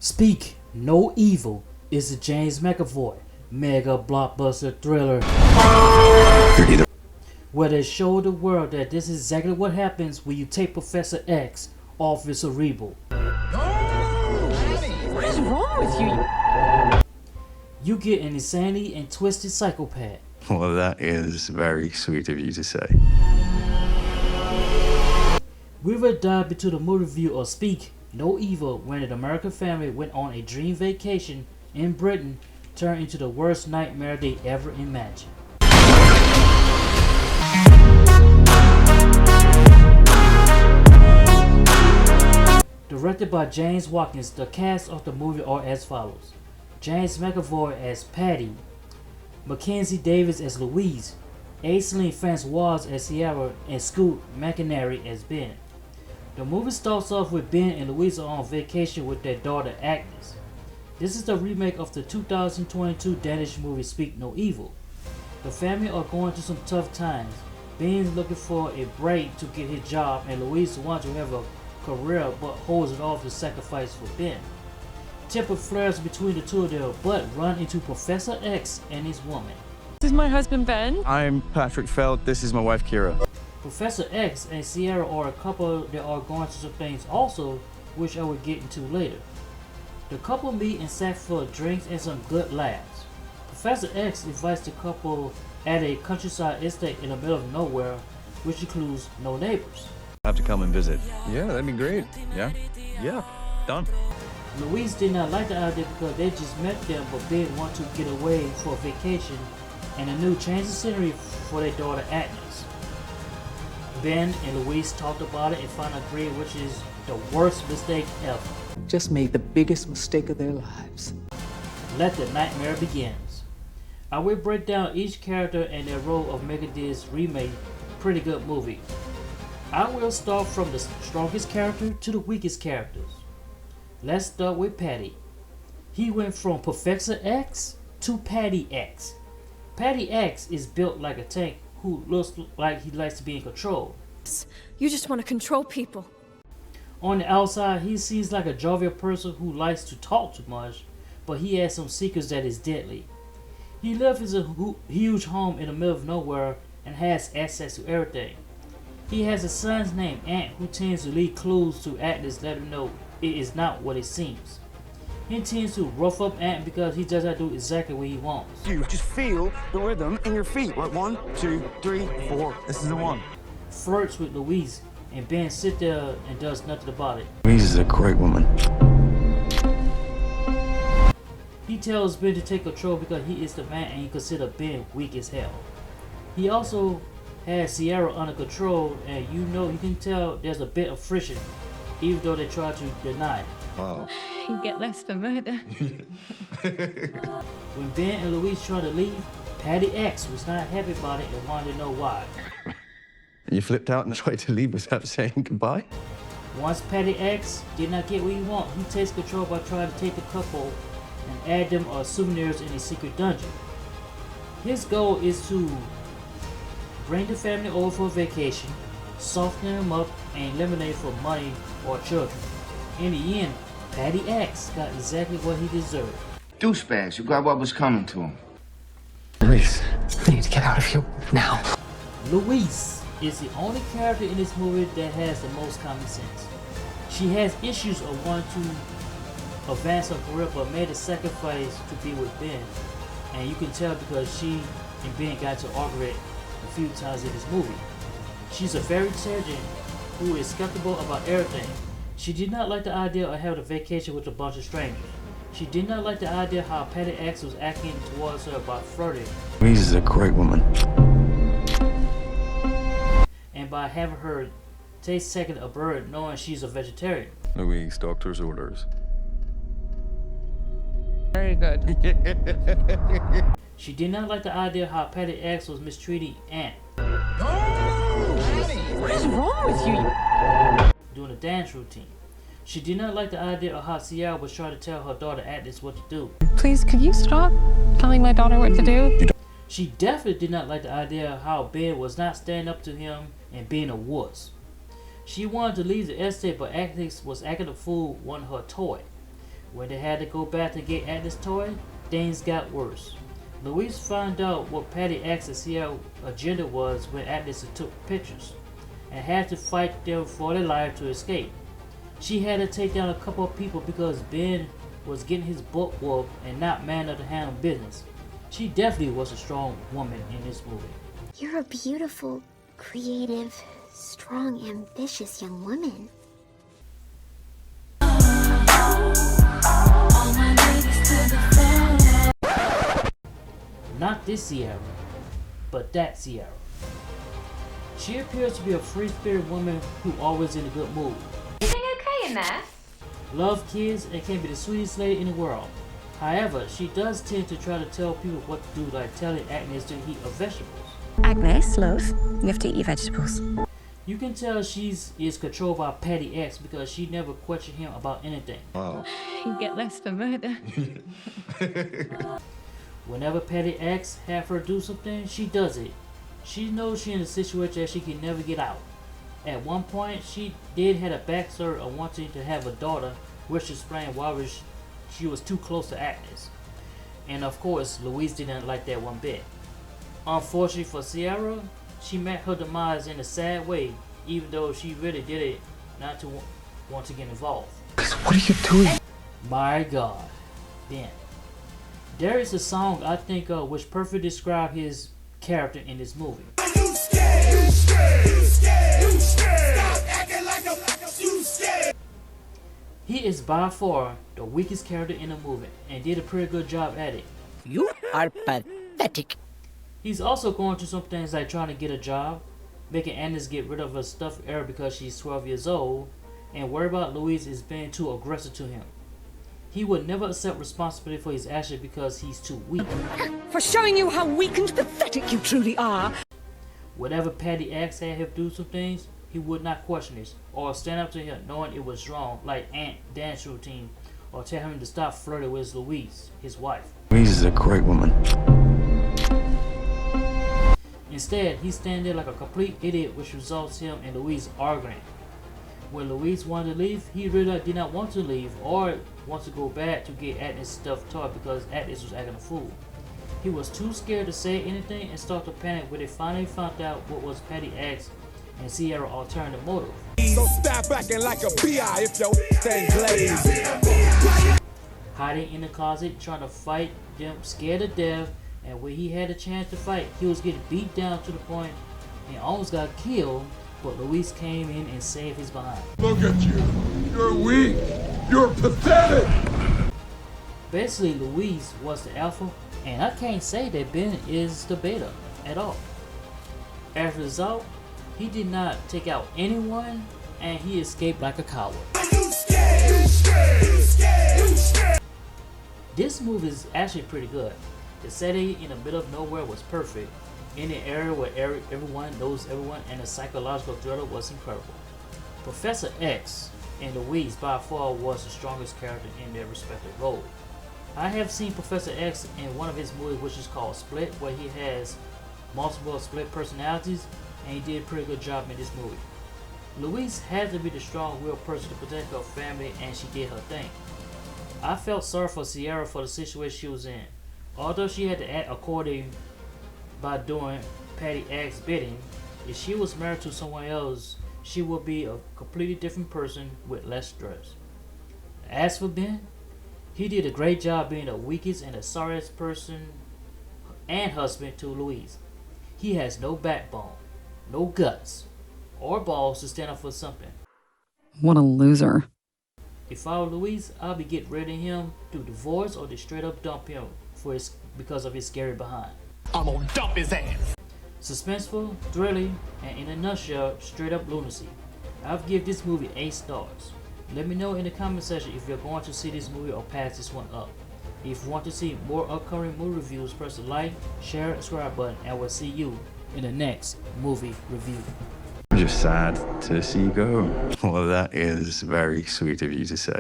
Speak No Evil is a James McAvoy mega blockbuster thriller where they show the world that this is exactly what happens when you take Professor X off his cerebral. What is wrong with you? You get an insanity and twisted psychopath. Well, that is very sweet of you to say. We will dive into the movie review of Speak No Evil when an American family went on a dream vacation in Britain turned into the worst nightmare they ever imagined. Directed by James Watkins, the cast of the movie are as follows: James McAvoy as Paddy, Mackenzie Davis as Louise, Aislinn Francois as Ciara, and Scoot McNairy as Ben. The movie starts off with Ben and Louise on vacation with their daughter Agnes. This is the remake of the 2022 Danish movie Speak No Evil. The family are going through some tough times. Ben's looking for a break to get his job, and Louise wants to have a career but holds it off to sacrifice for Ben. Temper flares between the two of them but run into Professor X and his woman. This is my husband, Ben. I'm Patrick Feld. This is my wife, Ciara. Professor X and Ciara are a couple that are going through some things also, which I will get into later. The couple meet and sat for drinks and some good laughs. Professor X invites the couple at a countryside estate in the middle of nowhere, which includes no neighbors. Have to come and visit. Yeah, that'd be great. Yeah? Yeah. Done. Louise did not like the idea because they just met them, but Ben wanted to get away for a vacation and a new change of scenery for their daughter Agnes. Ben and Louise talked about it and finally agreed, which is the worst mistake ever. Just made the biggest mistake of their lives. Let the nightmare begins. I will break down each character and their role of making this remake pretty good movie. I will start from the strongest character to the weakest characters. Let's start with Paddy. He went from Professor X to Paddy X. Paddy X is built like a tank who looks like he likes to be in control. You just want to control people. On the outside, he seems like a jovial person who likes to talk too much, but he has some secrets that is deadly. He lives in a huge home in the middle of nowhere and has access to everything. He has a son named Ant who tends to leave clues to Agnes, let him know it is not what it seems. He tends to rough up Ant because he does not do exactly what he wants. You just feel the rhythm in your feet. Right, 1, 2, 3, 4. This is the one. Flirts with Louise, and Ben sits there and does nothing about it. Louise is a great woman. He tells Ben to take control because he is the man and he considers Ben weak as hell. He also has Ciara under control, and you can tell there's a bit of friction, even though they try to deny it. Wow. You get less for murder. When Ben and Louise try to leave, Paddy X was not happy about it and wanted to know why. You flipped out and tried to leave without saying goodbye? Once Paddy X did not get what he wanted, he takes control by trying to take the couple and add them souvenirs in a secret dungeon. His goal is to bring the family over for a vacation, soften them up, and eliminate for money or children. In the end, Paddy X got exactly what he deserved. Douchebags who got what was coming to him. Louise, I need to get out of here now. Louise is the only character in this movie that has the most common sense. She has issues of wanting to advance her career but made a sacrifice to be with Ben. And you can tell because she and Ben got to argue a few times in this movie. She's a very intelligent who is skeptical about everything. She did not like the idea of having a vacation with a bunch of strangers. She did not like the idea how Paddy X was acting towards her about flirting. Louise is a great woman. And by having her taste second a bird knowing she's a vegetarian. Louise, doctor's orders. Very good. She did not like the idea how Paddy X was mistreating Ant What is wrong with you? during the dance routine. She did not like the idea of how Ciara was trying to tell her daughter Agnes what to do. Please, could you stop telling my daughter what to do? She definitely did not like the idea of how Ben was not standing up to him and being a wuss. She wanted to leave the estate, but Agnes was acting a fool, wanting her toy. When they had to go back to get Agnes' toy, things got worse. Louise found out what Paddy asked Ciara's agenda was when Agnes took pictures, and had to fight them for their life to escape. She had to take down a couple of people because Ben was getting his butt whooped and not man enough to handle business. She definitely was a strong woman in this movie. You're a beautiful, creative, strong, ambitious young woman. Not this Ciara, but that Ciara. She appears to be a free-spirited woman who always in a good mood. Everything okay in there? Love kids and can be the sweetest lady in the world. However, she does tend to try to tell people what to do, like telling Agnes to eat her vegetables. Agnes, love, you have to eat your vegetables. You can tell she is controlled by Paddy X because she never questioned him about anything. Wow. You get less for murder. Whenever Paddy X have her do something, she does it. She knows she's in a situation that she can never get out. At one point, she did have a backstory of wanting to have a daughter, which explained why she was too close to Agnes. And of course, Louise didn't like that one bit. Unfortunately for Ciara, she met her demise in a sad way, even though she really did it not to want to get involved. What are you doing? My God, Ben. There is a song I think of which perfectly describes his character in this movie. He is by far the weakest character in the movie and did a pretty good job at it. You are pathetic. He's also going through some things like trying to get a job, making Agnes get rid of her stuffed heir because she's 12 years old, and worry about Louise is being too aggressive to him. He would never accept responsibility for his actions because he's too weak. For showing you how weak and pathetic you truly are. Whenever Paddy X had him do some things, he would not question this or stand up to him knowing it was wrong, like Aunt dance routine, or tell him to stop flirting with Louise, his wife. Louise is a great woman. Instead, he stands there like a complete idiot, which results him and Louise arguing. When Louise wanted to leave, he really did not want to leave or want to go back to get Agnes' stuffed toy because Agnes was acting a fool. He was too scared to say anything and started to panic when they finally found out what was Paddy X and Ciara's alternative motive. So stop acting like a BI if your thing glazed. Hiding in the closet, trying to fight them, scared to death, and when he had a chance to fight, he was getting beat down to the point and almost got killed, but Louise came in and saved his behind. Look at you. You're weak. You're pathetic. Basically, Louise was the alpha, and I can't say that Ben is the beta at all. As a result, he did not take out anyone, and he escaped like a coward. This movie is actually pretty good. The setting in the middle of nowhere was perfect, in an area where everyone knows everyone, and the psychological thriller was incredible. Professor X and Louise by far was the strongest character in their respective role. I have seen Professor X in one of his movies, which is called Split, where he has multiple split personalities, and he did a pretty good job in this movie. Louise had to be the strong-willed person to protect her family, and she did her thing. I felt sorry for Ciara for the situation she was in. Although she had to act according by doing Paddy X's bidding, if she was married to someone else, she would be a completely different person with less stress. As for Ben, he did a great job being the weakest and the sorriest person and husband to Louise. He has no backbone, no guts, or balls to stand up for something. What a loser. If I were Louise, I'd be getting rid of him through divorce or to straight up dump him because of his scary behind. I'm gonna dump his ass. Suspenseful, thrilling, and in a nutshell, straight up lunacy. I've given this movie 8 stars. Let me know in the comment section if you're going to see this movie or pass this one up. If you want to see more upcoming movie reviews, press the like, share, and subscribe button, and we'll see you in the next movie review. I'm just sad to see you go. Well, that is very sweet of you to say.